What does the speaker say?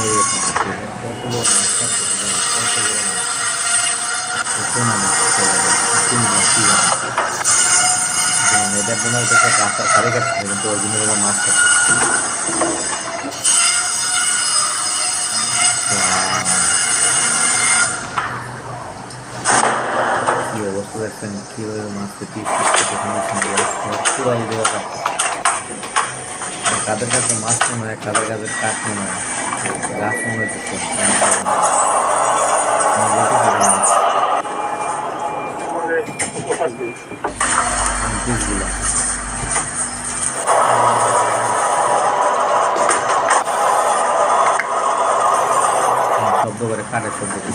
এরকম কতগুলো মাছ আছে, কতগুলো মাছ, পোনা মাছ এটা মনে হচ্ছে রাস্তার ধারে কাটছে, কিন্তু অরিজিনাল মাছ কাটছে। কি অবস্থা দেখছেন, কিভাবে মাছকে পিস পিস করতে পুরো এই জায়গা কাটছে। কাদের কাছে মাছ মনে হয়, কাদের কাছে কাঠ মনে হয়, গাছ মনে হচ্ছে পিসগুলো শব্দ করে, কাঠের শব্দ করে।